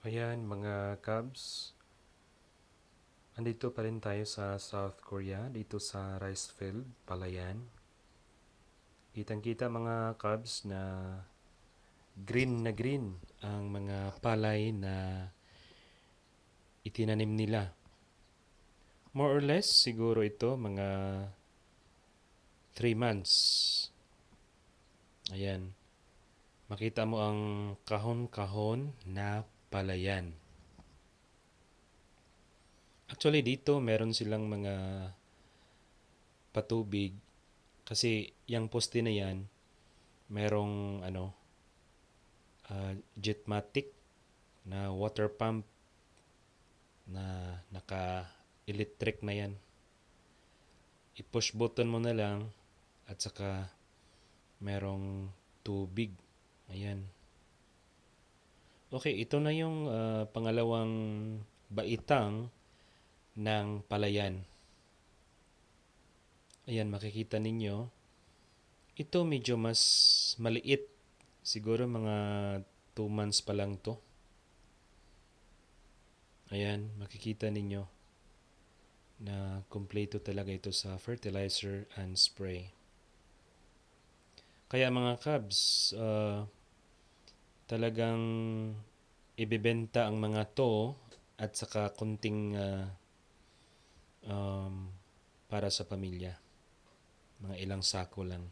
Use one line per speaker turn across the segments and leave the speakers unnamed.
Ayan mga Cubs, andito pa rin tayo sa South Korea, dito sa rice field, Palayan. Kitang-kita mga Cubs na green ang mga palay na itinanim nila. More or less, siguro ito mga 3 months. Ayan, makita mo ang kahon-kahon na palayan. Actually dito meron silang mga patubig kasi yung poste na yan merong Jetmatic na water pump na naka-electric na yan. I-push button mo na lang at saka merong tubig. Ayan. Okay, ito na yung pangalawang baitang ng palayan. Ayan, makikita ninyo. Ito medyo mas maliit. Siguro mga 2 months pa lang to. Ayan, makikita ninyo na kumpleto talaga ito sa fertilizer and spray. Kaya mga Cubs, talagang ibebenta ang mga to at saka kunting para sa pamilya. Mga ilang sako lang.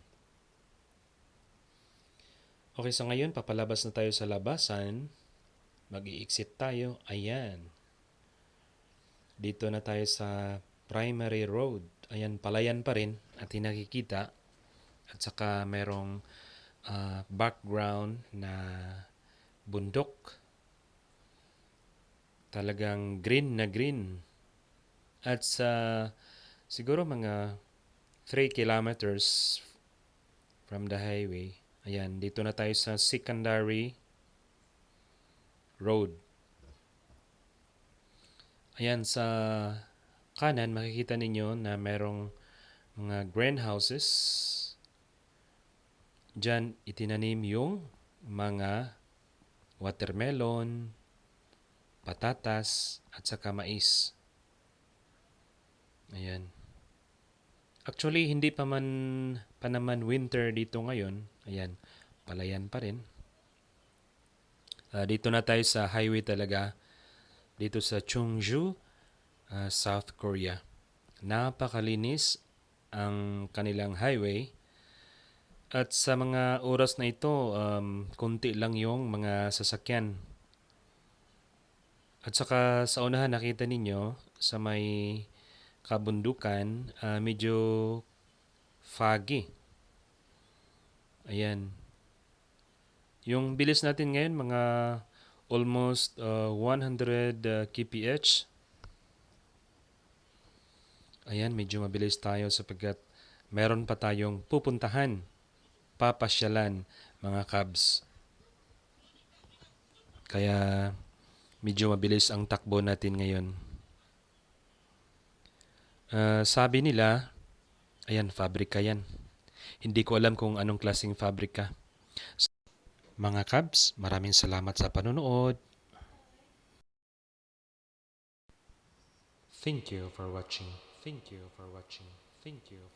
Okay, so ngayon papalabas na tayo sa labasan. Mag-i-exit tayo. Ayan. Dito na tayo sa primary road. Ayan, Palayan pa rin at nakikita. At saka merong background na bundok. Talagang green na green. At sa siguro mga 3 kilometers from the highway. Ayan, dito na tayo sa secondary road. Ayan, sa kanan makikita ninyo na merong mga greenhouses. Diyan itinanim yung mga watermelon, patatas, at saka mais. Ayan. Actually, hindi pa naman winter dito ngayon. Ayan, Palayan pa rin. Dito na tayo sa highway talaga. Dito sa Chungju, South Korea. Napakalinis ang kanilang highway. At sa mga oras na ito, konti lang yung mga sasakyan. At saka sa unahan nakita ninyo sa may kabundukan, medyo foggy. Ayan. Yung bilis natin ngayon, mga almost 100 kph. Ayan, medyo mabilis tayo sapagkat meron pa tayong pupuntahan, papasyalan, mga Cubs. Kaya medyo mabilis ang takbo natin ngayon. Sabi nila, ayan, fabrika yan. Hindi ko alam kung anong klaseng fabrika. Mga Cubs, maraming salamat sa panonood. Thank you for watching. Thank you for watching. Thank you.